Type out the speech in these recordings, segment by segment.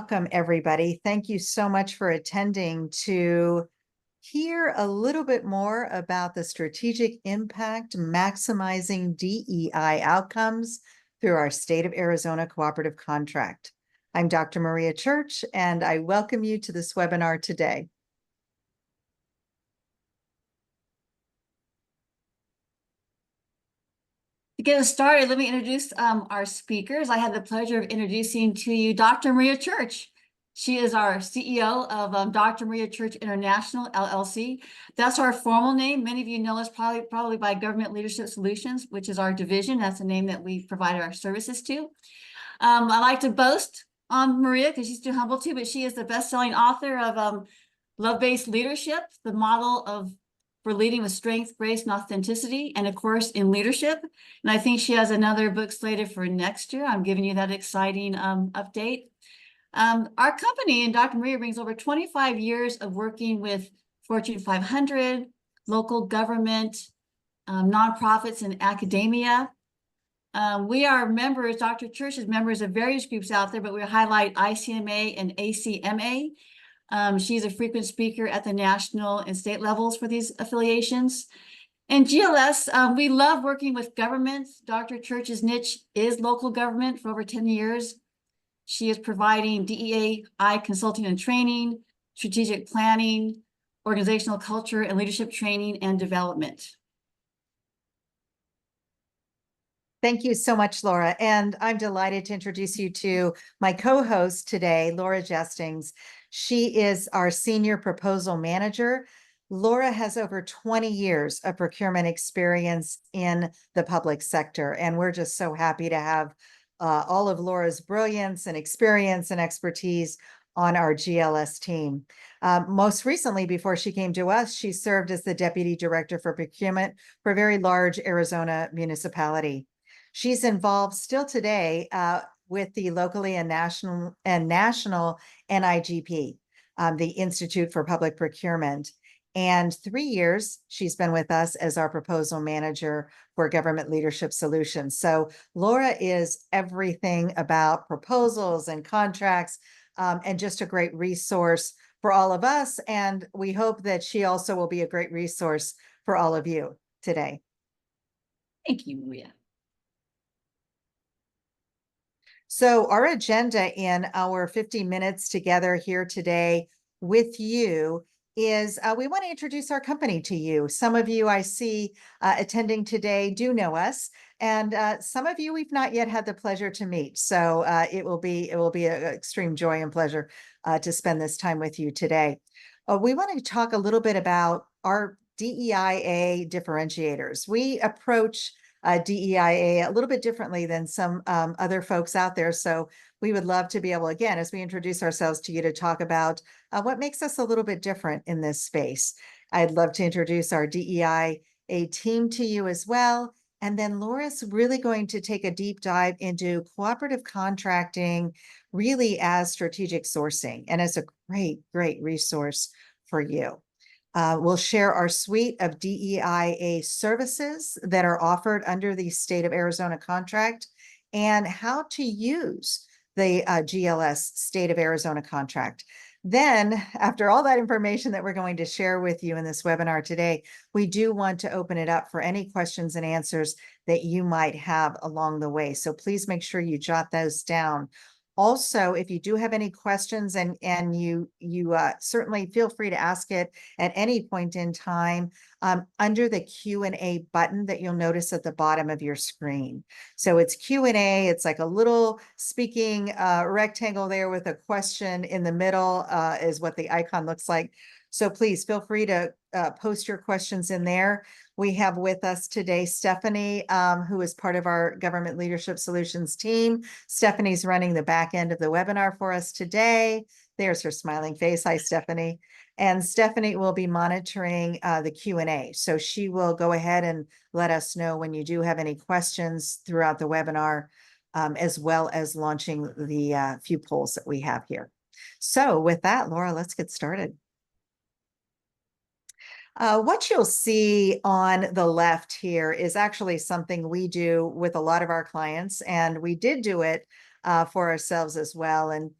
Welcome, everybody. Thank you so much for attending to hear a little bit more about the strategic impact maximizing DEI outcomes through our State of Arizona Cooperative Contract. I'm Dr. Maria Church, and I welcome you to this webinar today. To get us started, let me introduce our speakers. I have the pleasure of introducing to you Dr. Maria Church. She is our CEO of Dr. Maria Church International, LLC. That's our formal name. Many of you know us probably by Government Leadership Solutions, which is our division. That's the name that we provide our services to. I like to boast on Maria because she's too humble to, but she is the best-selling author of Love-Based Leadership, the model for leading with strength, grace, and authenticity, and a course in leadership. And I think she has another book slated for next year. I'm giving you that exciting update. Our company and Dr. Maria brings over 25 years of working with Fortune 500, local government, nonprofits, and academia. We are members, Dr. Church is members of various groups out there, but we highlight ICMA and ACMA. She's a frequent speaker at the national and state levels for these affiliations. And GLS, we love working with governments. Dr. Church's niche is local government for over 10 years. She is providing DEI consulting and training, strategic planning, organizational culture, and leadership training and development. Thank you so much, Laura. And I'm delighted to introduce you to my co-host today, Laura Jestings. She is our Senior Proposal Manager. Laura has over 20 years of procurement experience in the public sector, and we're just so happy to have all of Laura's brilliance and experience and expertise on our GLS team. Most recently, before she came to us, she served as the Deputy Director for Procurement for a very large Arizona municipality. She's involved still today with the locally and national NIGP, the Institute for Public Procurement. And 3 years she's been with us as our proposal manager for Government Leadership Solutions. So Laura is everything about proposals and contracts, and just a great resource for all of us. And we hope that she also will be a great resource for all of you today. Thank you, Maria. So our agenda in our 50 minutes together here today with you is we want to introduce our company to you. Some of you I see attending today do know us, and some of you we've not yet had the pleasure to meet. So it will be an extreme joy and pleasure to spend this time with you today. We want to talk a little bit about our DEIA differentiators. We approach DEIA a little bit differently than some other folks out there. So we would love to be able, again, as we introduce ourselves to you, to talk about what makes us a little bit different in this space. I'd love to introduce our DEIA team to you as well. And then Laura's really going to take a deep dive into cooperative contracting, really as strategic sourcing, and as a great resource for you. We'll share our suite of DEIA services that are offered under the State of Arizona contract and how to use the GLS State of Arizona contract. Then, after all that information that we're going to share with you in this webinar today, we do want to open it up for any questions and answers that you might have along the way. So please make sure you jot those down. Also, if you do have any questions, and you certainly feel free to ask it at any point in time under the Q&A button that you'll notice at the bottom of your screen. So it's Q&A. It's like a little speaking rectangle there with a question in the middle is what the icon looks like. So please feel free to post your questions in there. We have with us today Stephanie, who is part of our Government Leadership Solutions team. Stephanie's running the back end of the webinar for us today. There's her smiling face. Hi, Stephanie. And Stephanie will be monitoring the Q&A. So she will go ahead and let us know when you do have any questions throughout the webinar, as well as launching the few polls that we have here. So with that, Laura, let's get started. What you'll see on the left here is actually something we do with a lot of our clients, and we did do it for ourselves as well. And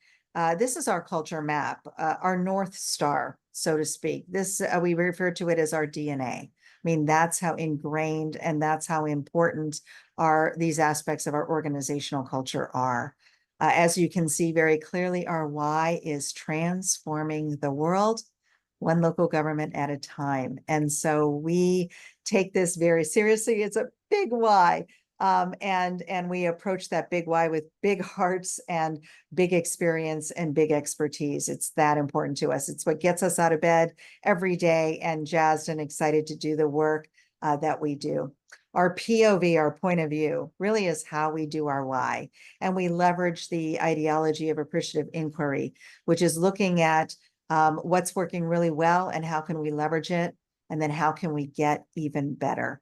This is our culture map, our North Star, so to speak. This, we refer to it as our DNA. I mean, that's how ingrained and that's how important these aspects of our organizational culture are. As you can see very clearly, our why is transforming the world, one local government at a time. And so we take this very seriously. It's a big why. And we approach that big why with big hearts and big experience and big expertise. It's that important to us. It's what gets us out of bed every day and jazzed and excited to do the work that we do. Our POV, our point of view, really is how we do our why. And we leverage the ideology of appreciative inquiry, which is looking at what's working really well and how can we leverage it? And then how can we get even better?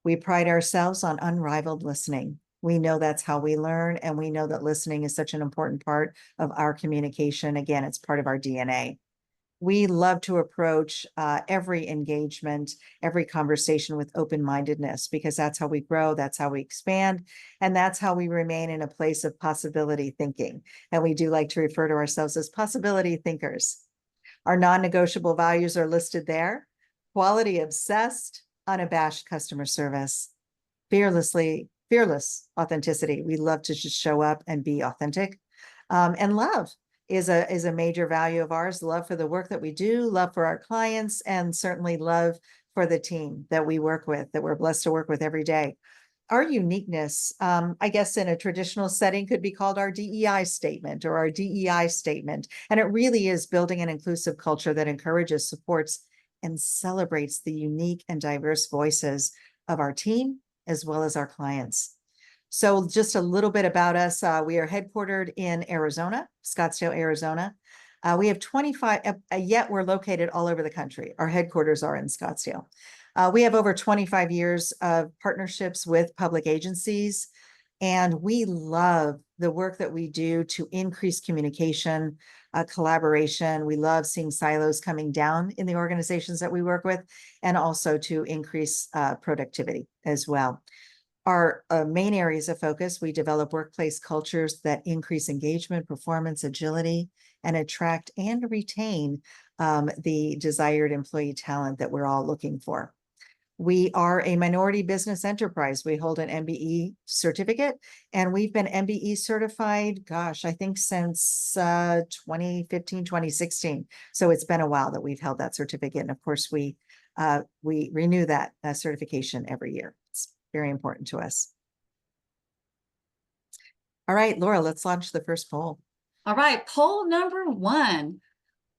We pride ourselves on unrivaled listening. We know that's how we learn, and we know that listening is such an important part of our communication. Again, it's part of our DNA. We love to approach every engagement, every conversation with open-mindedness, because that's how we grow, that's how we expand, and that's how we remain in a place of possibility thinking. And we do like to refer to ourselves as possibility thinkers. Our non-negotiable values are listed there: quality obsessed, unabashed customer service, fearless authenticity. We love to just show up and be authentic. And love is a major value of ours. Love for the work that we do, love for our clients, and certainly love for the team that we work with, that we're blessed to work with every day. Our uniqueness, I guess in a traditional setting, could be called our DEI statement or our DEI statement. And it really is building an inclusive culture that encourages, supports, and celebrates the unique and diverse voices of our team, as well as our clients. So just a little bit about us. We are headquartered in Arizona, Scottsdale, Arizona. We have 25, yet we're located all over the country. Our headquarters are in Scottsdale. We have over 25 years of partnerships with public agencies, and we love the work that we do to increase communication, collaboration. We love seeing silos coming down in the organizations that we work with, and also to increase productivity as well. Our main areas of focus: we develop workplace cultures that increase engagement, performance, agility, and attract and retain the desired employee talent that we're all looking for. We are a minority business enterprise. We hold an MBE certificate, and we've been MBE certified, gosh, I think since 2015, 2016. So it's been a while that we've held that certificate. And of course, we renew that certification every year. It's very important to us. All right, Laura, let's launch the first poll. All right, poll number 1.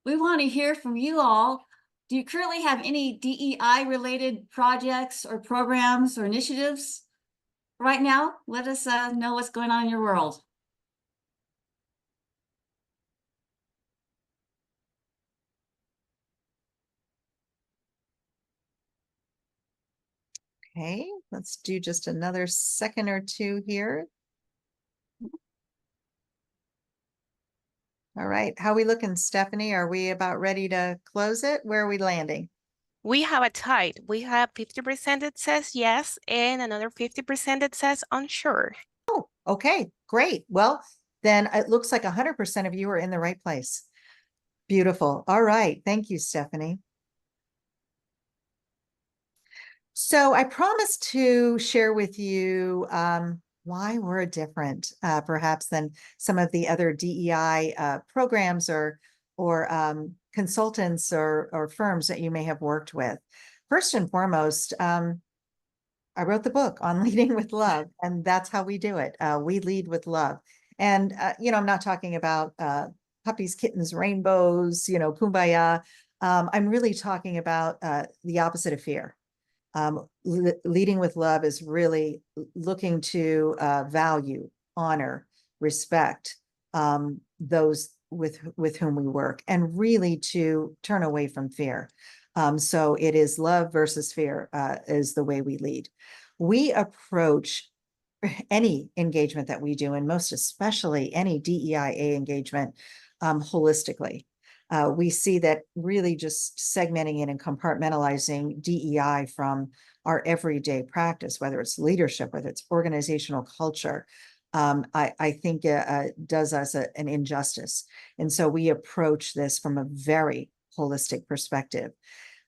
We want to hear from you all. Do you currently have any DEI related projects or programs or initiatives right now? Let us know what's going on in your world. Okay, let's do just another second or two here. All right, how are we looking, Stephanie? Are we about ready to close it? Where are we landing? We have a tie. We have 50% that says yes and another 50% that says unsure. Oh, okay, great. Well, then it looks like 100% of you are in the right place. Beautiful. All right. Thank you, Stephanie. So I promised to share with you why we're different, perhaps than some of the other DEI programs or consultants or firms that you may have worked with. First and foremost, I wrote the book on leading with love, and that's how we do it. We lead with love. And, I'm not talking about puppies, kittens, rainbows, kumbaya. I'm really talking about the opposite of fear. Leading with love is really looking to value, honor, respect those with whom we work, and really to turn away from fear. So it is love versus fear is the way we lead. We approach any engagement that we do, and most especially any DEIA engagement, holistically. We see that really just segmenting it and compartmentalizing DEI from our everyday practice, whether it's leadership, whether it's organizational culture, I think does us an injustice. And so we approach this from a very holistic perspective.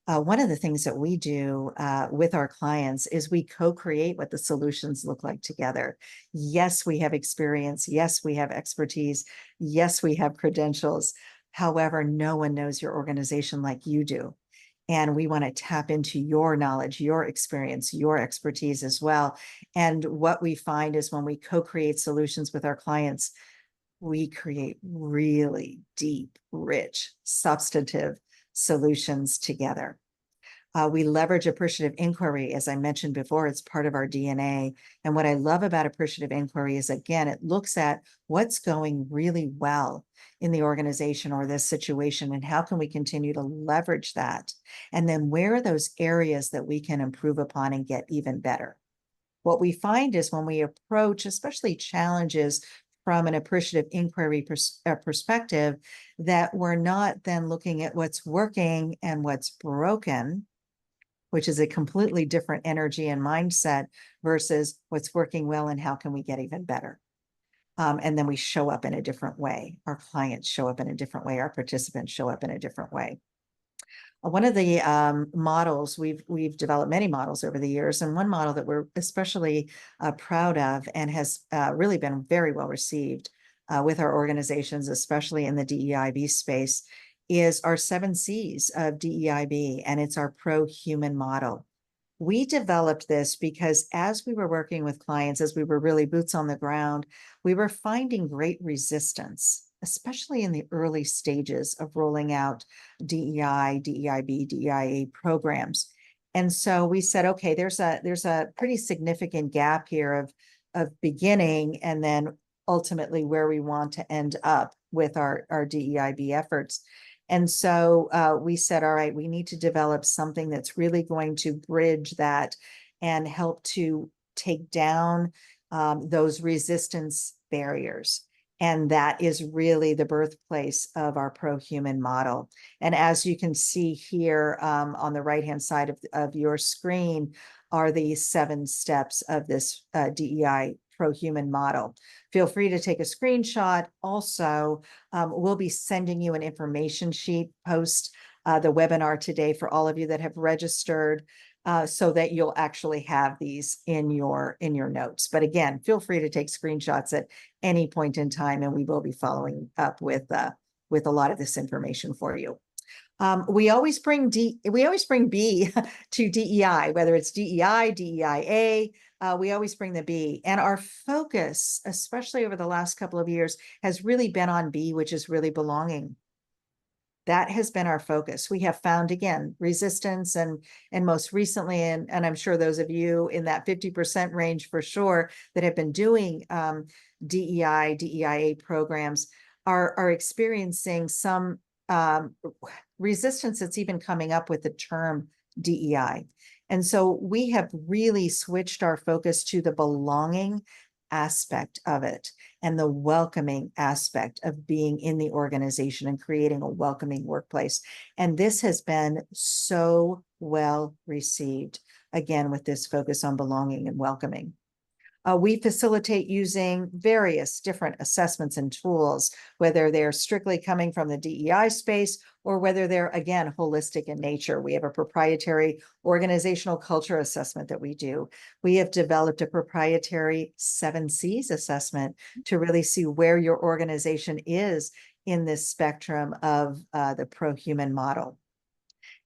One of the things that we do with our clients is we co-create what the solutions look like together. Yes, we have experience. Yes, we have expertise. Yes, we have credentials. However, no one knows your organization like you do. And we want to tap into your knowledge, your experience, your expertise as well. And what we find is when we co-create solutions with our clients, we create really deep, rich, substantive solutions together. We leverage appreciative inquiry. As I mentioned before, it's part of our DNA. And what I love about appreciative inquiry is, again, it looks at what's going really well in the organization or this situation, and how can we continue to leverage that? And then where are those areas that we can improve upon and get even better? What we find is when we approach, especially challenges from an appreciative inquiry perspective, that we're not then looking at what's working and what's broken, which is a completely different energy and mindset versus what's working well and how can we get even better. And then we show up in a different way. Our clients show up in a different way. Our participants show up in a different way. One of the models, we've developed many models over the years, and one model that we're especially proud of and has really been very well received with our organizations, especially in the DEIB space, is our 7 C's of DEIB, and it's our pro-human model. We developed this because as we were working with clients, as we were really boots on the ground, we were finding great resistance, especially in the early stages of rolling out DEI, DEIB, DEIA programs. And so we said, okay, there's a pretty significant gap here of beginning and then ultimately where we want to end up with our DEIB efforts. And so we said, all right, we need to develop something that's really going to bridge that and help to take down those resistance barriers. And that is really the birthplace of our pro-human model. And as you can see here on the right-hand side of your screen are the 7 steps of this DEI pro-human model. Feel free to take a screenshot. Also, we'll be sending you an information sheet post the webinar today for all of you that have registered so that you'll actually have these in your notes. But again, feel free to take screenshots at any point in time, and we will be following up with a lot of this information for you. We always bring B to DEI, whether it's DEI, DEIA, we always bring the B. And our focus, especially over the last couple of years, has really been on B, which is really belonging. That has been our focus. We have found, again, resistance and most recently, and I'm sure those of you in that 50% range for sure that have been doing DEI, DEIA programs are experiencing some resistance that's even coming up with the term DEI. And so we have really switched our focus to the belonging aspect of it and the welcoming aspect of being in the organization and creating a welcoming workplace. And this has been so well received, again, with this focus on belonging and welcoming. We facilitate using various different assessments and tools, whether they're strictly coming from the DEI space or whether they're, again, holistic in nature. We have a proprietary organizational culture assessment that we do. We have developed a proprietary 7 C's assessment to really see where your organization is in this spectrum of the pro-human model.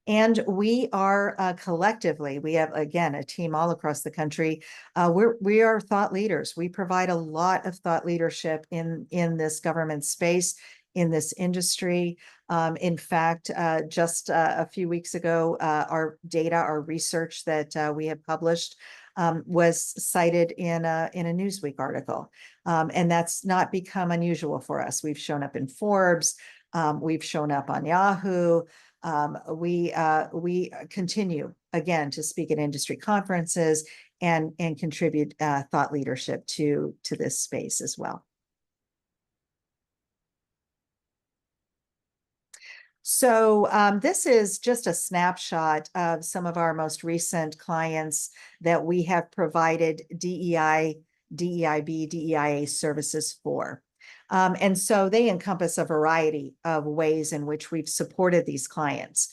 And we are collectively, we have, again, a team all across the country. We are thought leaders. We provide a lot of thought leadership in this government space, in this industry. In fact, just a few weeks ago, our data, our research that we have published was cited in a Newsweek article. And that's not become unusual for us. We've shown up in Forbes. We've shown up on Yahoo. We continue again to speak at industry conferences and contribute thought leadership to this space as well. So this is just a snapshot of some of our most recent clients that we have provided DEI DEIB, DEIA services for. And so they encompass a variety of ways in which we've supported these clients.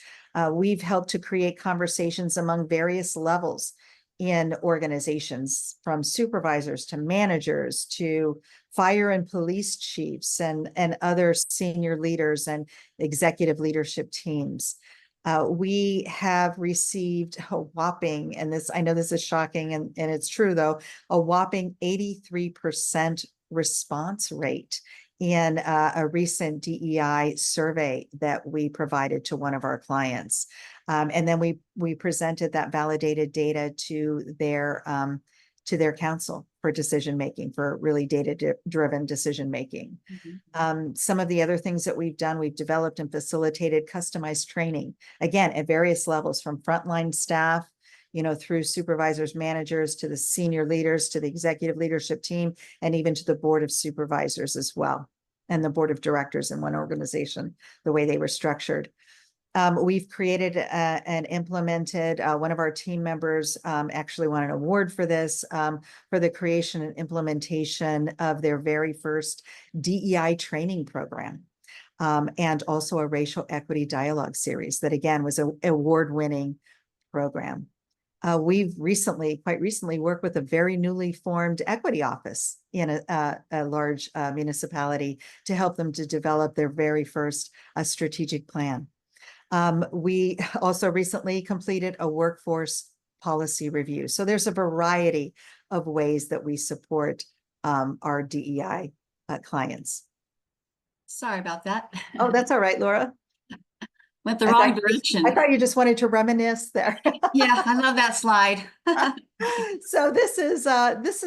We've helped to create conversations among various levels in organizations, from supervisors to managers to fire and police chiefs and other senior leaders and executive leadership teams. We have received a whopping, and this, I know this is shocking and it's true though, a whopping 83% response rate in a recent DEI survey that we provided to one of our clients. And then we presented that validated data to their council for decision-making, for really data-driven decision-making. Some of the other things that we've done, we've developed and facilitated customized training, again, at various levels, from frontline staff, through supervisors, managers, to the senior leaders, to the executive leadership team, and even to the board of supervisors as well, and the board of directors in one organization, the way they were structured. We've created and implemented, one of our team members actually won an award for this, for the creation and implementation of their very first DEI training program. And also a racial equity dialogue series that, again, was an award-winning program. We've quite recently worked with a very newly formed equity office in a large municipality to help them to develop their very first strategic plan. We also recently completed a workforce policy review. So there's a variety of ways that we support our DEI clients. Sorry about that. Oh, that's all right, Laura. Went the wrong direction. I thought you just wanted to reminisce there. Yeah, I love that slide. So this is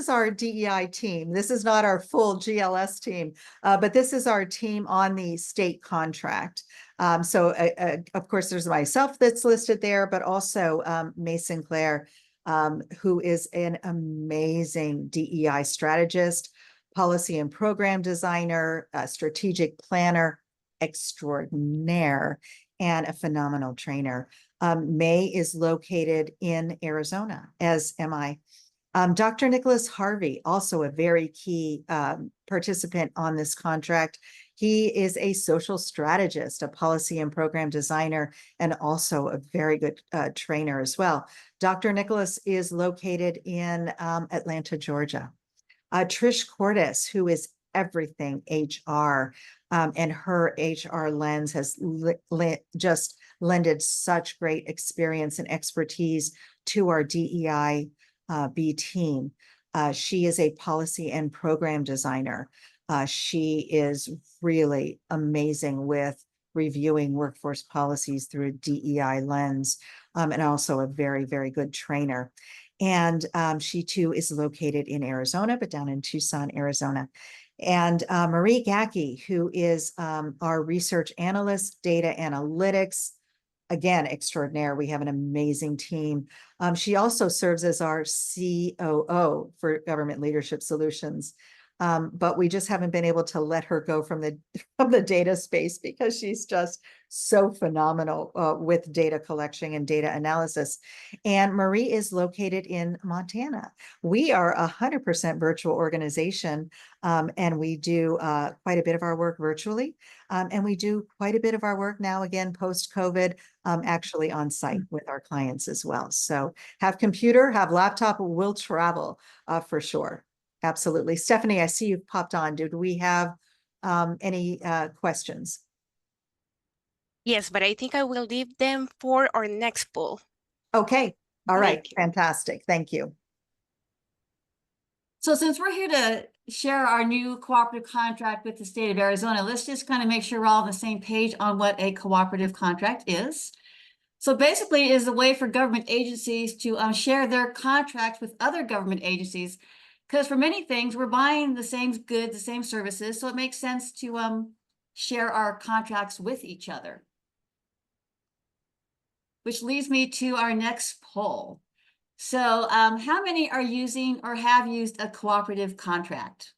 our DEI team. This is not our full GLS team, but this is our team on the state contract. So of course, there's myself that's listed there, but also May Sinclair, who is an amazing DEI strategist, policy and program designer, strategic planner extraordinaire, and a phenomenal trainer. May is located in Arizona, as am I. Dr. Nicholas Harvey, also a very key participant on this contract. He is a social strategist, a policy and program designer, and also a very good trainer as well. Dr. Nicholas is located in Atlanta, Georgia. Trish Cordes, who is everything HR, and her HR lens has just lended such great experience and expertise to our DEI B team. She is a policy and program designer. She is really amazing with reviewing workforce policies through a DEI lens, and also a very, very good trainer. And she too is located in Arizona, but down in Tucson, Arizona. And Marie Gacky, who is our research analyst, data analytics, again, extraordinaire. We have an amazing team. She also serves as our COO for Government Leadership Solutions. But we just haven't been able to let her go from the data space because she's just so phenomenal with data collection and data analysis. And Marie is located in Montana. We are 100% virtual organization, and we do quite a bit of our work virtually. And we do quite a bit of our work now, again, post-COVID, actually on site with our clients as well. So have computer, have laptop, will travel for sure. Absolutely. Stephanie, I see you've popped on. Did we have any questions? Yes, but I think I will leave them for our next poll. Okay. All right. Thank you. Fantastic. Thank you. So since we're here to share our new cooperative contract with the state of Arizona, let's just kind of make sure we're all on the same page on what a cooperative contract is. So basically, it is a way for government agencies to share their contracts with other government agencies, because for many things, we're buying the same goods, the same services, so it makes sense to share our contracts with each other. Which leads me to our next poll. So how many are using or have used a cooperative contract?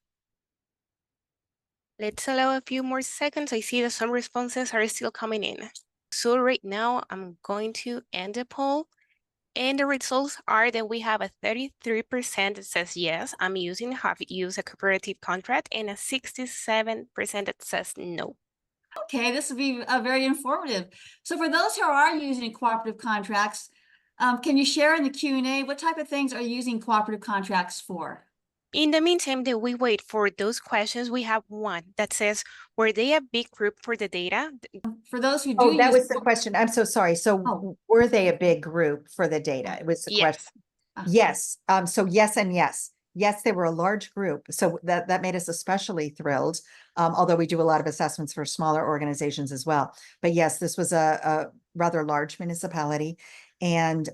Let's allow a few more seconds. I see that some responses are still coming in. So right now, I'm going to end the poll. And the results are that we have a 33% that says yes, have used a cooperative contract, and a 67% that says no. Okay, this will be very informative. So for those who are using cooperative contracts, can you share in the Q&A what type of things are you using cooperative contracts for? In the meantime that we wait for those questions, we have one that says, were they a big group for the data? For those who do Oh, that use was the question. I'm so sorry. So Oh. were they a big group for the data? It was the question. Yes. Yes. So yes and yes. Yes, they were a large group. So that made us especially thrilled. Although we do a lot of assessments for smaller organizations as well. But yes, this was a rather large municipality. And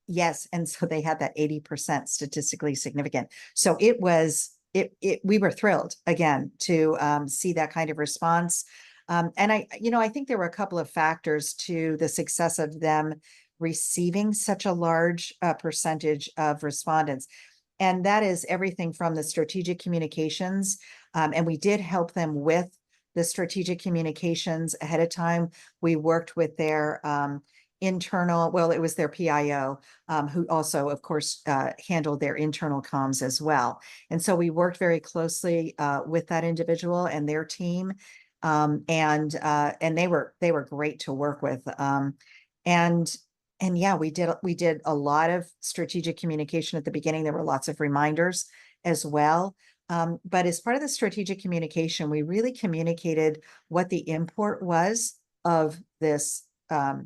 yes, and so they had that 80% statistically significant. So we were thrilled again to see that kind of response. And I think there were a couple of factors to the success of them receiving such a large percentage of respondents. And that is everything from the strategic communications. And we did help them with the strategic communications ahead of time. We worked with their it was their PIO, who also, of course, handled their internal comms as well. And so we worked very closely with that individual and their team. And they were great to work with. And yeah, we did a lot of strategic communication at the beginning. There were lots of reminders as well. But as part of the strategic communication, we really communicated what the import was of this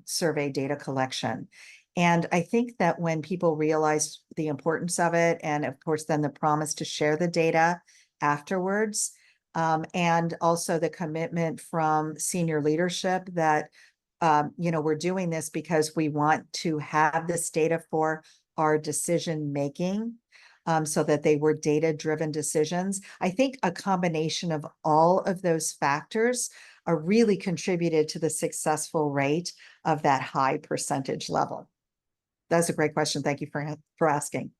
survey data collection. And I think that when people realized the importance of it, and of course, then the promise to share the data afterwards, and also the commitment from senior leadership that we're doing this because we want to have this data for our decision making, so that they were data-driven decisions. I think a combination of all of those factors are really contributed to the successful rate of that high percentage level. That's a great question. Thank you for asking.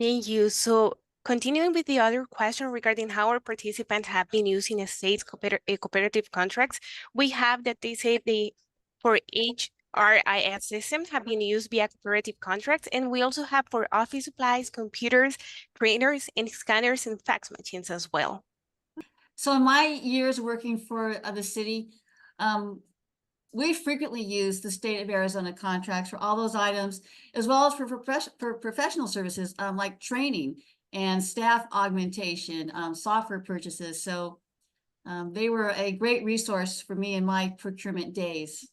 Thank you. So continuing with the other question regarding how our participants have been using a state's cooperative contracts, we have that they say for HRIS systems have been used via cooperative contracts, and we also have for office supplies, computers, printers, and scanners and fax machines as well. So in my years working for the city, we frequently use the state of Arizona contracts for all those items, as well as for professional services like training and staff augmentation, software purchases. So they were a great resource for me in my procurement days.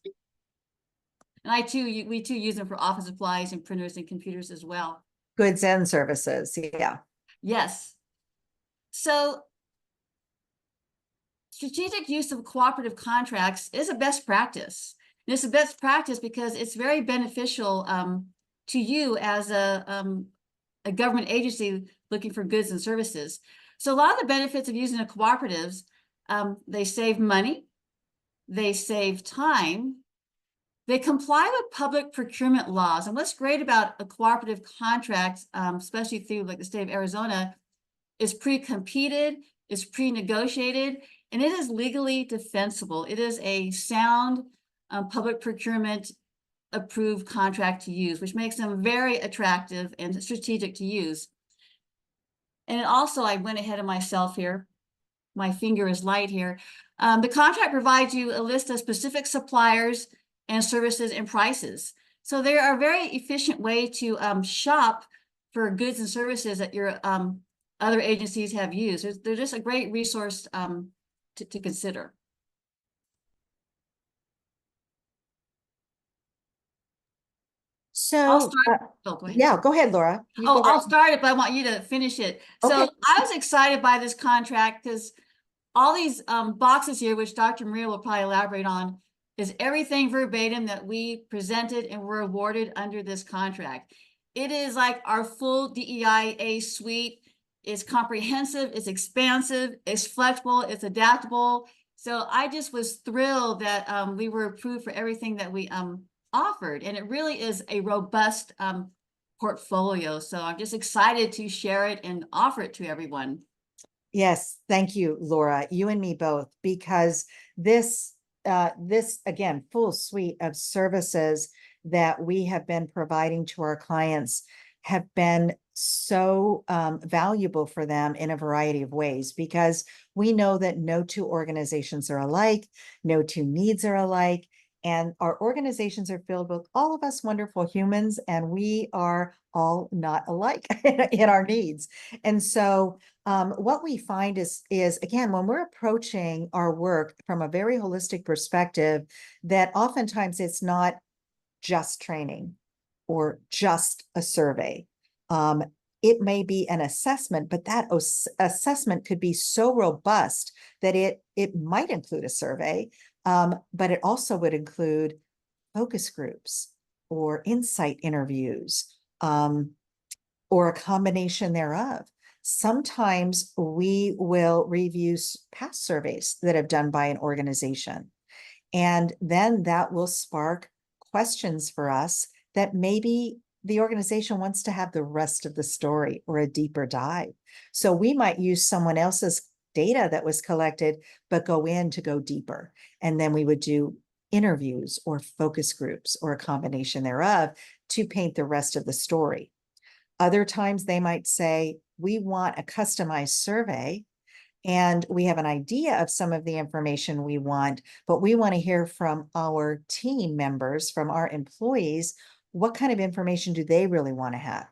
And we too use them for office supplies and printers and computers as well. Goods and services, yeah. Yes. So strategic use of cooperative contracts is a best practice. And it's a best practice because it's very beneficial to you as a government agency looking for goods and services. So a lot of the benefits of using a cooperatives, they save money, they save time, they comply with public procurement laws. And what's great about a cooperative contract, especially through like the state of Arizona, is pre-competed, is pre-negotiated, and it is legally defensible. It is a sound public procurement approved contract to use, which makes them very attractive and strategic to use. And also, I went ahead of myself here. My finger is light here. The contract provides you a list of specific suppliers and services and prices. So they are a very efficient way to shop for goods and services that your other agencies have used. They're just a great resource to consider. So I'll start. Oh, go ahead. yeah, go ahead, Laura. I'll start it, but I want you to finish it. So Okay. I was excited by this contract because all these boxes here, which Dr. Maria will probably elaborate on, is everything verbatim that we presented and were awarded under this contract. It is like our full DEIA suite. It's comprehensive, it's expansive, it's flexible, it's adaptable. So I just was thrilled that we were approved for everything that we offered. And it really is a robust portfolio. So I'm just excited to share it and offer it to everyone. Yes, thank you, Laura. You and me both, because this again, full suite of services that we have been providing to our clients have been so valuable for them in a variety of ways, because we know that no two organizations are alike, no two needs are alike, and our organizations are filled with all of us wonderful humans, and we are all not alike in our needs. And so what we find is again, when we're approaching our work from a very holistic perspective, that oftentimes it's not just training or just a survey. It may be an assessment, but that assessment could be so robust that it might include a survey, but it also would include focus groups or insight interviews, or a combination thereof. Sometimes we will review past surveys that have done by an organization, and then that will spark questions for us that maybe the organization wants to have the rest of the story or a deeper dive. So we might use someone else's data that was collected, but go deeper. And then we would do interviews or focus groups or a combination thereof to paint the rest of the story. Other times they might say, we want a customized survey, and we have an idea of some of the information we want, but we want to hear from our team members, from our employees, what kind of information do they really want to have?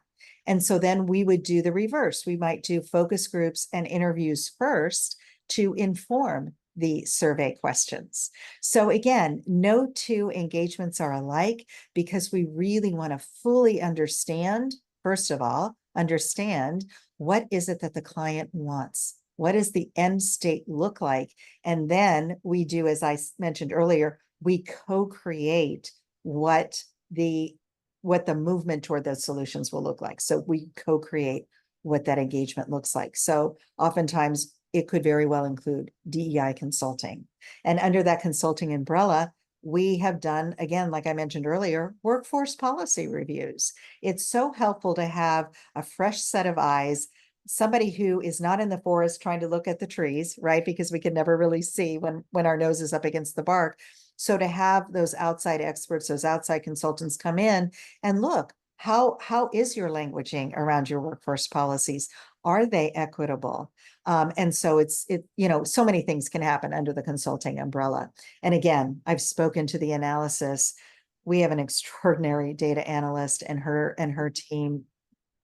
And so then we would do the reverse. We might do focus groups and interviews first to inform the survey questions. So again, no two engagements are alike, because we really want to fully understand, first of all, understand what is it that the client wants? What does the end state look like? And then we do, as I mentioned earlier, we co-create what the movement toward those solutions will look like. So we co-create what that engagement looks like. So oftentimes it could very well include DEI consulting. And under that consulting umbrella, we have done, again, like I mentioned earlier, workforce policy reviews. It's so helpful to have a fresh set of eyes, somebody who is not in the forest trying to look at the trees, right? Because we can never really see when our nose is up against the bark. So to have those outside experts, those outside consultants come in and look, how is your languaging around your workforce policies? Are they equitable? And so so many things can happen under the consulting umbrella. And again, I've spoken to the analysis. We have an extraordinary data analyst, and her team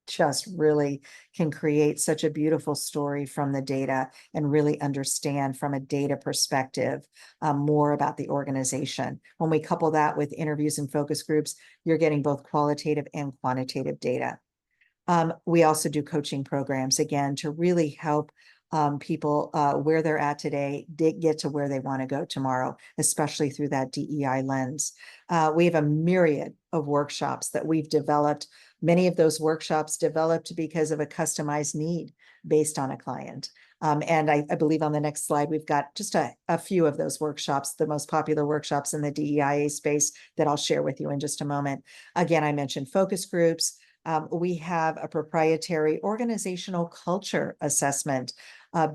just really can create such a beautiful story from the data and really understand from a data perspective more about the organization. When we couple that with interviews and focus groups, you're getting both qualitative and quantitative data. We also do coaching programs, again, to really help people where they're at today get to where they want to go tomorrow, especially through that DEI lens. We have a myriad of workshops that we've developed. Many of those workshops developed because of a customized need based on a client. And I believe on the next slide, we've got just a few of those workshops, the most popular workshops in the DEIA space, that I'll share with you in just a moment. Again, I mentioned focus groups. We have a proprietary organizational culture assessment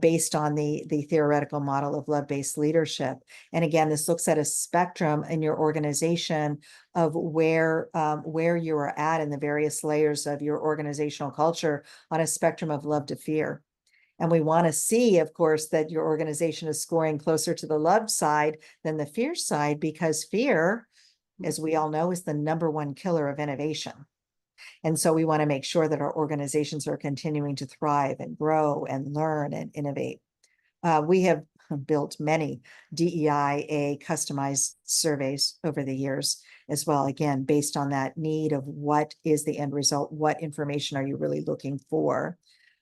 based on the theoretical model of love-based leadership. And again, this looks at a spectrum in your organization of where you are at in the various layers of your organizational culture on a spectrum of love to fear. And we want to see, of course, that your organization is scoring closer to the love side than the fear side, because fear, as we all know, is the #1 killer of innovation. And so we want to make sure that our organizations are continuing to thrive and grow and learn and innovate. We have built many DEIA customized surveys over the years as well, again, based on that need of what is the end result, what information are you really looking for?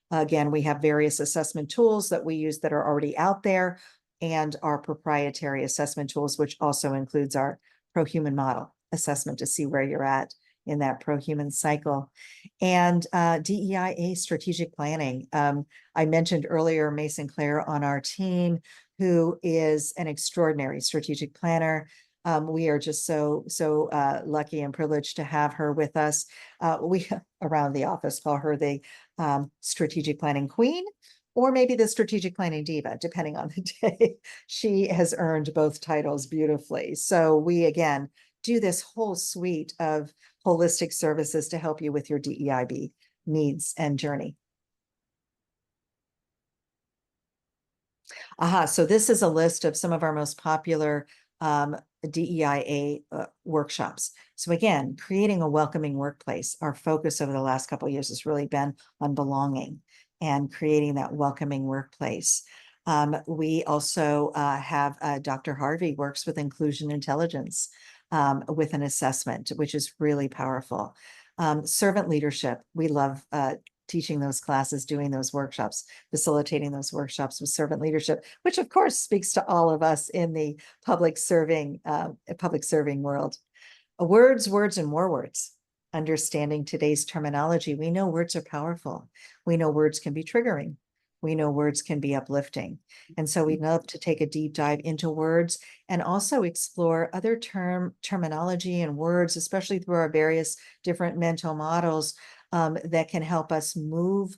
Again, we have various assessment tools that we use that are already out there, and our proprietary assessment tools, which also includes our pro-human model assessment to see where you're at in that pro-human cycle. And DEIA strategic planning. I mentioned earlier Mason Claire on our team, who is an extraordinary strategic planner. We are just so lucky and privileged to have her with us. We around the office call her the strategic planning queen, or maybe the strategic planning diva, depending on the day. She has earned both titles beautifully. So we, again, do this whole suite of holistic services to help you with your DEIB needs and journey. So this is a list of some of our most popular DEIA workshops. So again, creating a welcoming workplace. Our focus over the last couple of years has really been on belonging and creating that welcoming workplace. We also have Dr. Harvey works with inclusion intelligence with an assessment, which is really powerful. Servant leadership. We love teaching those classes, doing those workshops, facilitating those workshops with servant leadership, which of course speaks to all of us in the public serving world. Words, words, and more words. Understanding today's terminology. We know words are powerful. We know words can be triggering. We know words can be uplifting. And so we'd love to take a deep dive into words and also explore other terminology and words, especially through our various different mental models that can help us move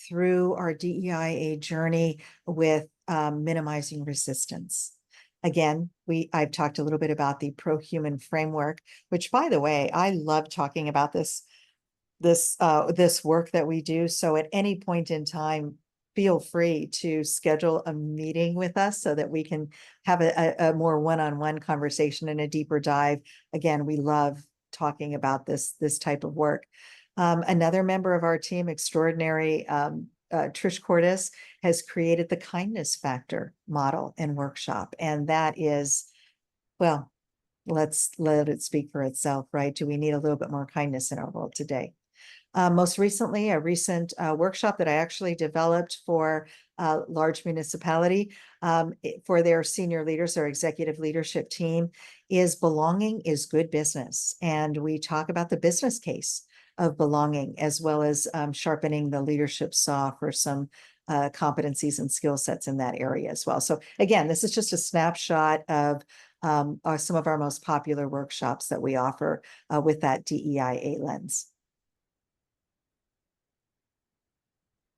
through our DEIA journey with minimizing resistance. Again, I've talked a little bit about the pro-human framework, which, by the way, I love talking about this work that we do. So at any point in time, feel free to schedule a meeting with us so that we can have a more one-on-one conversation and a deeper dive. Again, we love talking about this type of work. Another member of our team, extraordinary Trish Cordes, has created the kindness factor model and workshop. And that is, well, let's let it speak for itself, right? Do we need a little bit more kindness in our world today? Most recently, a recent workshop that I actually developed for a large municipality for their senior leaders, their executive leadership team, is belonging is good business. And we talk about the business case of belonging, as well as sharpening the leadership saw for some competencies and skill sets in that area as well. So again, this is just a snapshot of some of our most popular workshops that we offer with that DEIA lens.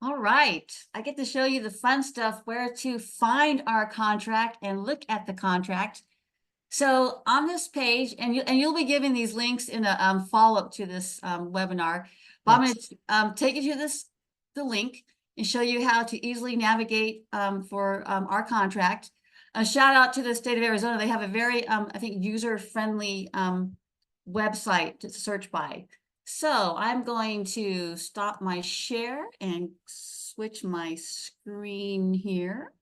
All right, I get to show you the fun stuff, where to find our contract and look at the contract. So on this page, and you'll be giving these links in a follow-up to this webinar, but yes. I'm going to take you to the link and show you how to easily navigate for our contract. A shout out to the state of Arizona. They have a very, I think, user-friendly website to search by. So I'm going to stop my share and switch my screen here.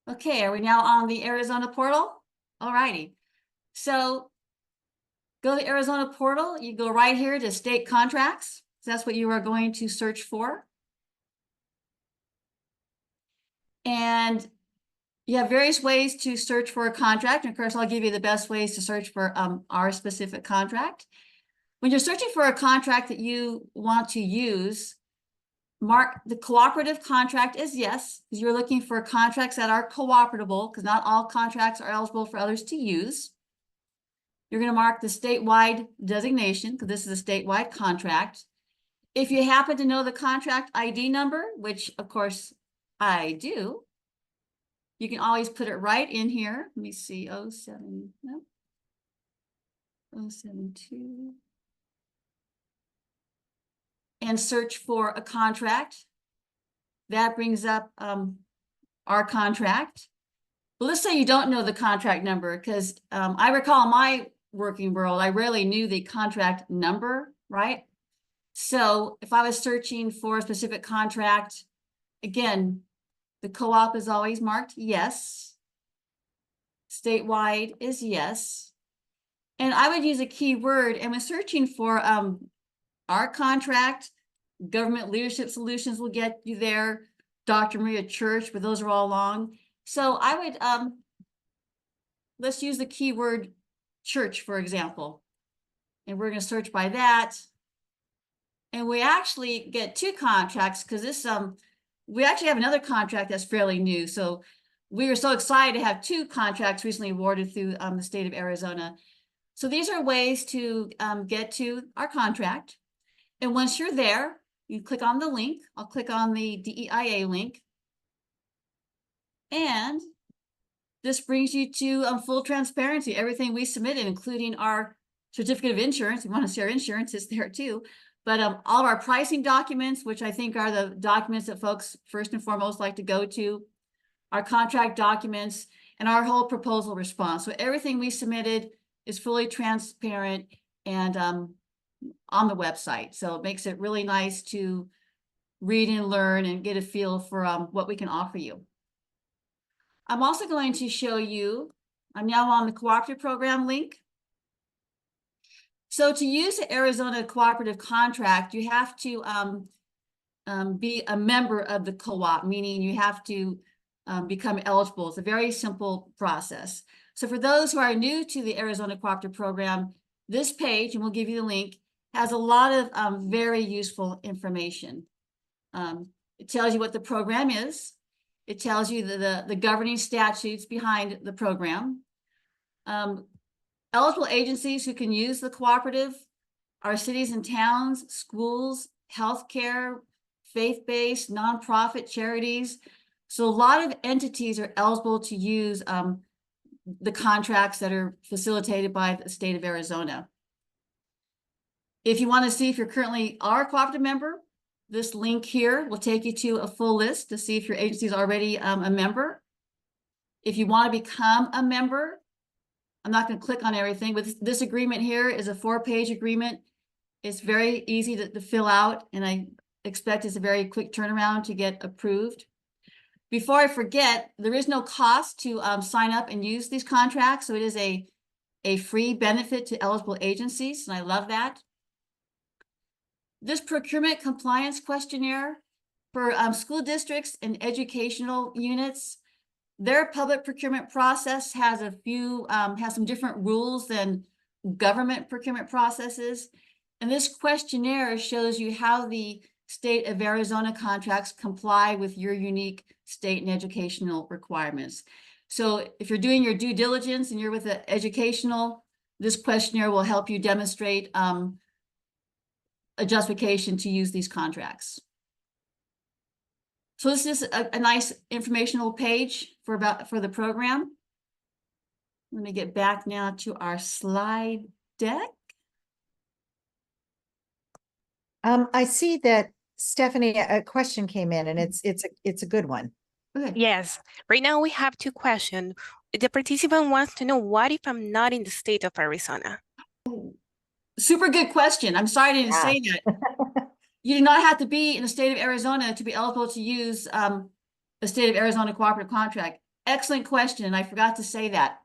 Okay, are we now on the Arizona portal? All righty. So go to the Arizona portal. You go right here to state contracts. So that's what you are going to search for. And you have various ways to search for a contract. And of course, I'll give you the best ways to search for our specific contract. When you're searching for a contract that you want to use, mark the cooperative contract as yes, because you're looking for contracts that are cooperable, because not all contracts are eligible for others to use. You're going to mark the statewide designation, because this is a statewide contract. If you happen to know the contract ID number, which of course I do, you can always put it right in here. Let me see, 072. And search for a contract. That brings up our contract. Well, let's say you don't know the contract number, because I recall in my working world, I rarely knew the contract number, right? So if I was searching for a specific contract, again, the co-op is always marked yes. Statewide is yes. And I would use a keyword, and when searching for our contract, Government Leadership Solutions will get you there. Dr. Maria Church, but those are all long. So I would, let's use the keyword church, for example. And we're going to search by that. And we actually get two contracts, because this, we actually have another contract that's fairly new. So we were so excited to have two contracts recently awarded through the state of Arizona. So these are ways to get to our contract. And once you're there, you click on the link. I'll click on the DEIA link. And this brings you to full transparency. Everything we submitted, including our certificate of insurance, if you want to share insurance, is there too. But all of our pricing documents, which I think are the documents that folks first and foremost like to go to, our contract documents, and our whole proposal response. So everything we submitted is fully transparent and on the website. So it makes it really nice to read and learn and get a feel for what we can offer you. I'm also going to show you, I'm now on the cooperative program link. So to use the Arizona cooperative contract, you have to be a member of the co-op, meaning you have to become eligible. It's a very simple process. So for those who are new to the Arizona cooperative program, this page, and we'll give you the link, has a lot of very useful information. It tells you what the program is. It tells you the governing statutes behind the program. Eligible agencies who can use the cooperative are cities and towns, schools, healthcare, faith-based, nonprofit charities. So a lot of entities are eligible to use the contracts that are facilitated by the state of Arizona. If you want to see if you're currently a cooperative member, this link here will take you to a full list to see if your agency is already a member. If you want to become a member, I'm not going to click on everything, but this agreement here is a 4-page agreement. It's very easy to fill out, and I expect it's a very quick turnaround to get approved. Before I forget, there is no cost to sign up and use these contracts, so it is a free benefit to eligible agencies, and I love that. This procurement compliance questionnaire for school districts and educational units, their public procurement process has has some different rules than government procurement processes. And this questionnaire shows you how the state of Arizona contracts comply with your unique state and educational requirements. So if you're doing your due diligence and you're with the educational, this questionnaire will help you demonstrate a justification to use these contracts. So this is a nice informational page for the program. Let me get back now to our slide deck. I see that Stephanie, a question came in, and it's a good one. Okay. Yes, right now we have 2 questions. The participant wants to know, what if I'm not in the state of Arizona? Super good question. I'm sorry I didn't say that. You do not have to be in the state of Arizona to be eligible to use the state of Arizona cooperative contract. Excellent question, and I forgot to say that.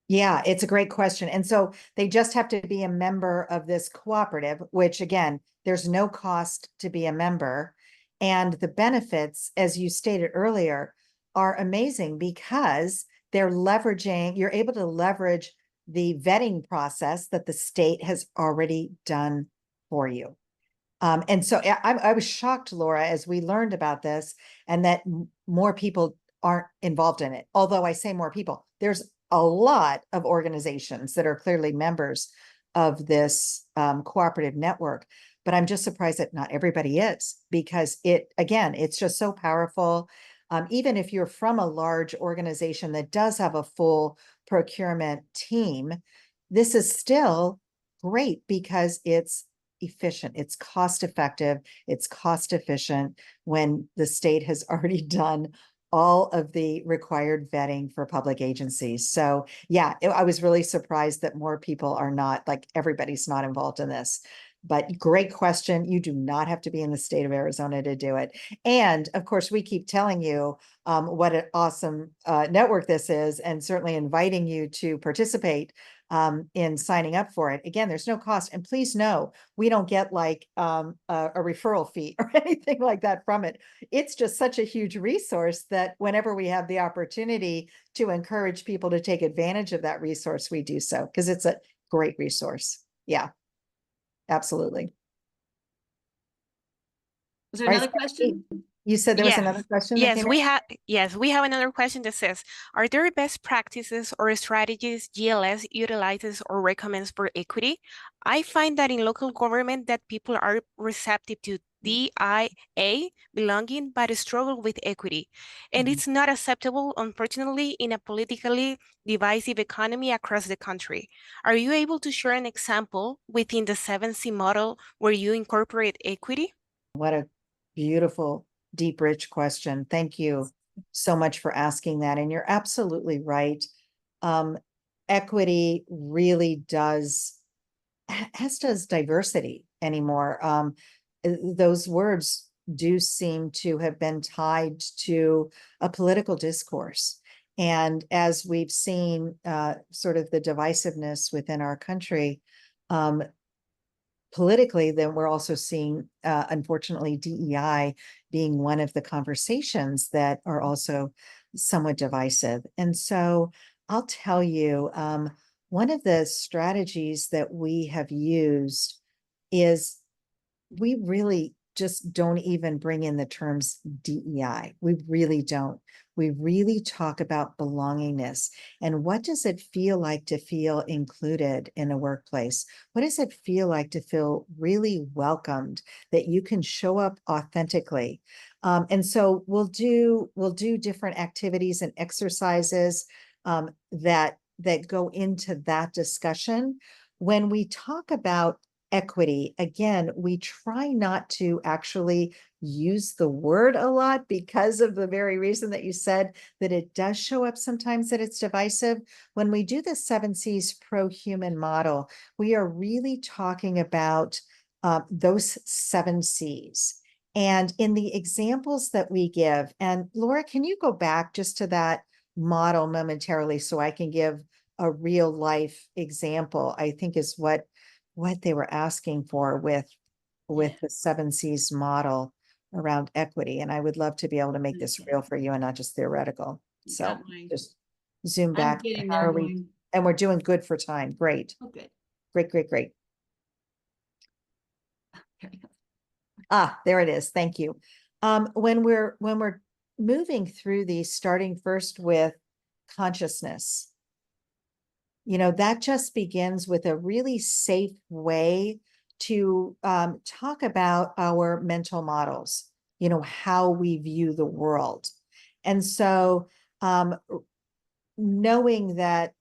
Yeah, it's a great question. And so they just have to be a member of this cooperative, which again, there's no cost to be a member. And the benefits, as you stated earlier, are amazing because you're able to leverage the vetting process that the state has already done for you. And so I was shocked, Laura, as we learned about this, and that more people aren't involved in it. Although I say more people, there's a lot of organizations that are clearly members of this cooperative network, but I'm just surprised that not everybody is, because it's just so powerful. Even if you're from a large organization that does have a full procurement team, this is still great because it's efficient, it's cost effective, it's cost efficient when the state has already done all of the required vetting for public agencies. So yeah, I was really surprised that more people are not, like, everybody's not involved in this. But great question. You do not have to be in the state of Arizona to do it. And of course, we keep telling you what an awesome network this is, and certainly inviting you to participate in signing up for it. Again, there's no cost. And please know, we don't get like a referral fee or anything like that from it. It's just such a huge resource that whenever we have the opportunity to encourage people to take advantage of that resource, we do so, because it's a great resource. Yeah, absolutely. Was there All right, another question? You said there was another question that Yes, came we in? have another question that says, are there best practices or strategies GLS utilizes or recommends for equity? I find that in local government that people are receptive to DIA, belonging, but struggle with equity. And Mhm. it's not acceptable, unfortunately, in a politically divisive economy across the country. Are you able to share an example within the 7C model where you incorporate equity? What a beautiful, deep, rich question. Thank you so much for asking that. And you're absolutely right. Um, Equity really does, as does diversity anymore. Those words do seem to have been tied to a political discourse. And as we've seen sort of the divisiveness within our country, um, politically, then we're also seeing, unfortunately, DEI being one of the conversations that are also somewhat divisive. And so I'll tell you, one of the strategies that we have used is we really just don't even bring in the terms DEI. We really don't. We really talk about belongingness and what does it feel like to feel included in a workplace? What does it feel like to feel really welcomed, that you can show up authentically? And so we'll do different activities and exercises that go into that discussion. When we talk about equity, again, we try not to actually use the word a lot because of the very reason that you said that it does show up sometimes that it's divisive. When we do the 7Cs pro-human model, we are really talking about those 7Cs. And in the examples that we give, and Laura, can you go back just to that model momentarily so I can give a real life example, I think is what they were asking for with the 7Cs model around equity. And I would love to be able to make this Okay. real for you and not just theoretical. You So got mine. just zoom I'm back. getting How there are we? going. And we're doing good for time. Great, Oh, good. great, great, great. Here we go. Ah, there it is. Thank you. When we're moving through these, starting first with consciousness, that just begins with a really safe way to talk about our mental models, how we view the world. And so knowing that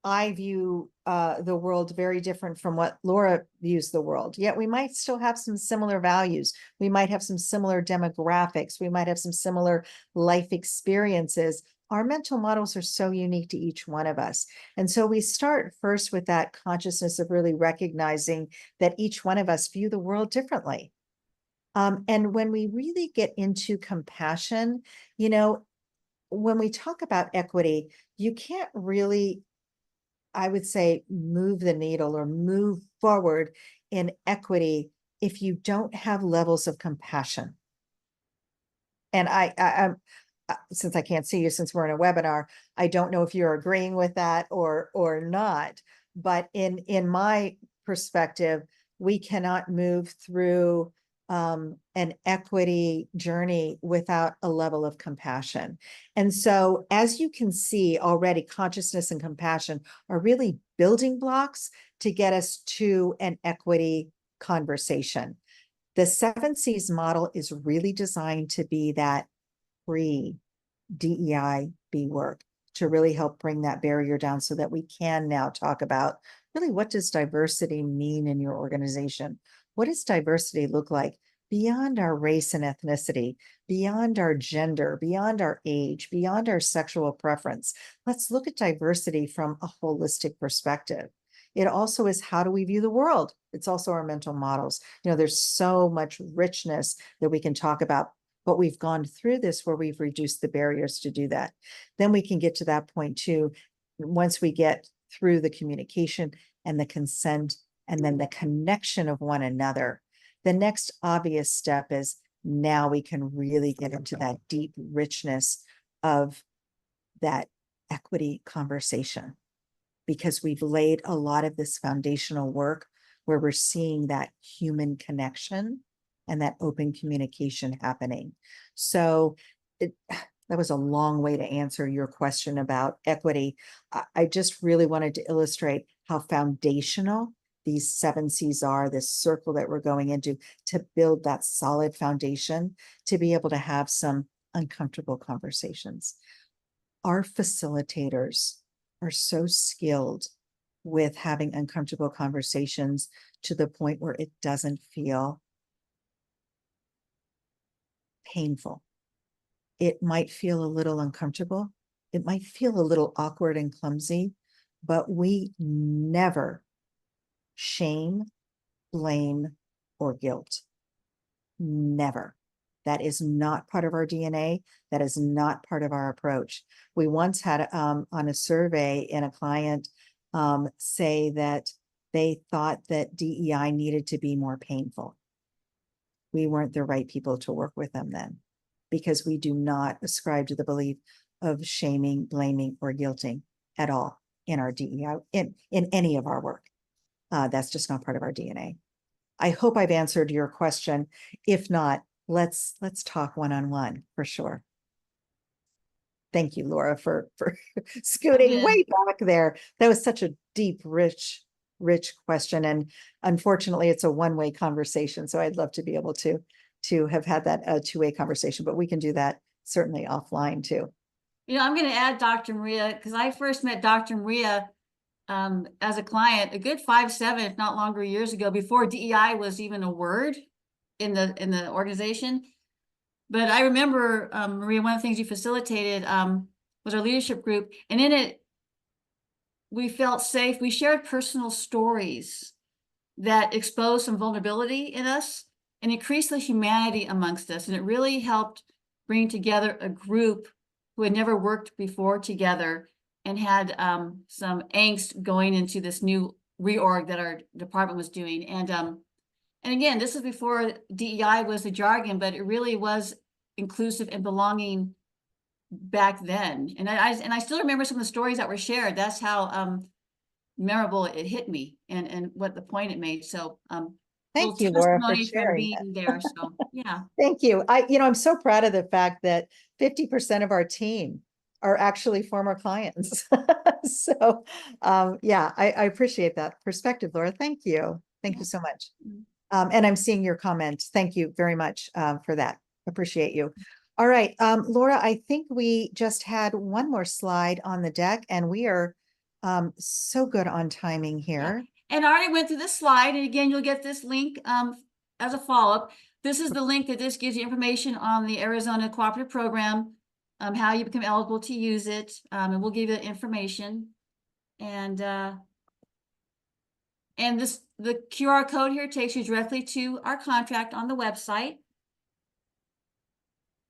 I view the world very different from what Laura views the world, yet we might still have some similar values. We might have some similar demographics. We might have some similar life experiences. Our mental models are so unique to each one of us. And so we start first with that consciousness of really recognizing that each one of us view the world differently. And when we really get into compassion, when we talk about equity, you can't really, I would say, move the needle or move forward in equity if you don't have levels of compassion. And I'm since I can't see you, since we're in a webinar, I don't know if you're agreeing with that or not. But in my perspective, we cannot move through an equity journey without a level of compassion. And so, as you can see already, consciousness and compassion are really building blocks to get us to an equity conversation. The 7Cs model is really designed to be that pre-DEI work to really help bring that barrier down so that we can now talk about really what does diversity mean in your organization? What does diversity look like beyond our race and ethnicity, beyond our gender, beyond our age, beyond our sexual preference? Let's look at diversity from a holistic perspective. It also is, how do we view the world? It's also our mental models. There's so much richness that we can talk about, but we've gone through this where we've reduced the barriers to do that. Then we can get to that point too, once we get through the communication and the consent and then the connection of one another. The next obvious step is now we can really get into that deep richness of that equity conversation, because we've laid a lot of this foundational work where we're seeing that human connection and that open communication happening. So that was a long way to answer your question about equity. I just really wanted to illustrate how foundational these 7 C's are, this circle that we're going into, to build that solid foundation, to be able to have some uncomfortable conversations. Our facilitators are so skilled with having uncomfortable conversations to the point where it doesn't feel painful. It might feel a little uncomfortable. It might feel a little awkward and clumsy, but we never shame, blame, or guilt. Never. That is not part of our DNA. That is not part of our approach. We once had on a survey in a client say that they thought that DEI needed to be more painful. We weren't the right people to work with them then, because we do not ascribe to the belief of shaming, blaming, or guilting at all in our DEI, in any of our work. That's just not part of our DNA. I hope I've answered your question. If not, let's talk one-on-one for sure. Thank you, Laura, for scooting way back there. That was such a deep, rich question. And unfortunately, it's a one-way conversation. So I'd love to be able to have had that two-way conversation, but we can do that certainly offline too. You know, I'm going to add Dr. Maria, because I first met Dr. Maria as a client a good 5, 7, if not longer years ago, before DEI was even a word in the organization. But I remember, Maria, one of the things you facilitated was our leadership group. And in it, we felt safe. We shared personal stories that exposed some vulnerability in us and increased the humanity amongst us. And it really helped bring together a group who had never worked before together and had some angst going into this new reorg that our department was doing. And again, this is before DEI was the jargon, but it really was inclusive and belonging back then. And I still remember some of the stories that were shared. That's how memorable it hit me and what the point it made. So thank you, Laura, for from sharing being there. So yeah. Thank you. I'm so proud of the fact that 50% of our team are actually former clients. So yeah, I appreciate that perspective, Laura. Thank you. Thank you so much. And I'm seeing your comment. Thank you very much for that. Appreciate you. All right, Laura, I think we just had one more slide on the deck, and we are so good on timing here. Yeah. And I already went through this slide, and again, you'll get this link as a follow-up. This is the link that this gives you information on the Arizona Cooperative Program, how you become eligible to use it, and we'll give you the information. And the QR code here takes you directly to our contract on the website.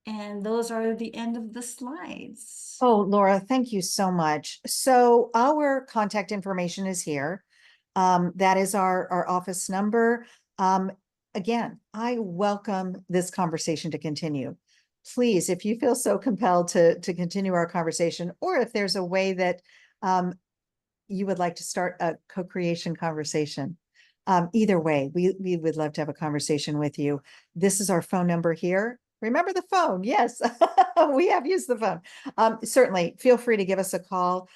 And those are the end of the slides. Oh, Laura, thank you so much. So our contact information is here. That is our office number. Again, I welcome this conversation to continue. Please, if you feel so compelled to continue our conversation, or if there's a way that you would like to start a co-creation conversation, either way, we would love to have a conversation with you. This is our phone number here. Remember the phone. Yes, we have used the phone. Certainly feel free to give us a call,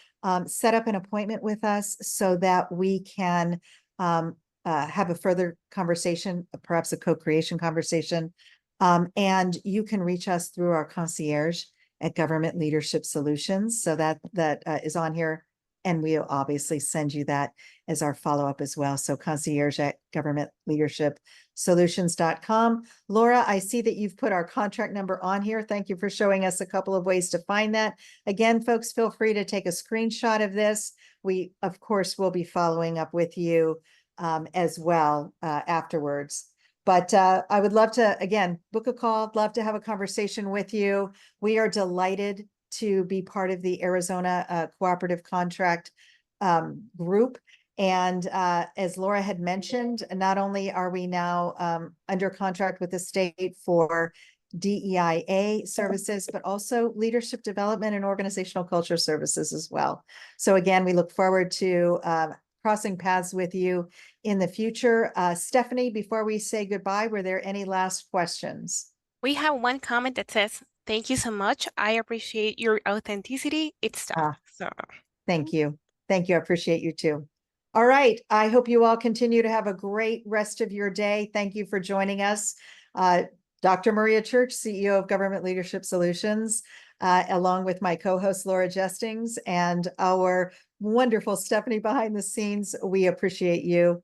set up an appointment with us so that we can have a further conversation, perhaps a co-creation conversation. And you can reach us through our concierge at Government Leadership Solutions. So that is on here. And we'll obviously send you that as our follow-up as well. So concierge at governmentleadershipsolutions.com. Laura, I see that you've put our contract number on here. Thank you for showing us a couple of ways to find that. Again, folks, feel free to take a screenshot of this. We, of course, will be following up with you as well afterwards. But I would love to, again, book a call, love to have a conversation with you. We are delighted to be part of the Arizona Cooperative Contract group. And as Laura had mentioned, not only are we now under contract with the state for DEIA services, but also leadership development and organizational culture services as well. So again, we look forward to crossing paths with you in the future. Stephanie, before we say goodbye, were there any last questions? We have one comment that says, "Thank you so much. I appreciate your authenticity. It's tough." So Thank you. Thank you. I appreciate you too. All right. I hope you all continue to have a great rest of your day. Thank you for joining us. Dr. Maria Church, CEO of Government Leadership Solutions, along with my co-host Laura Jestings and our wonderful Stephanie behind the scenes. We appreciate you.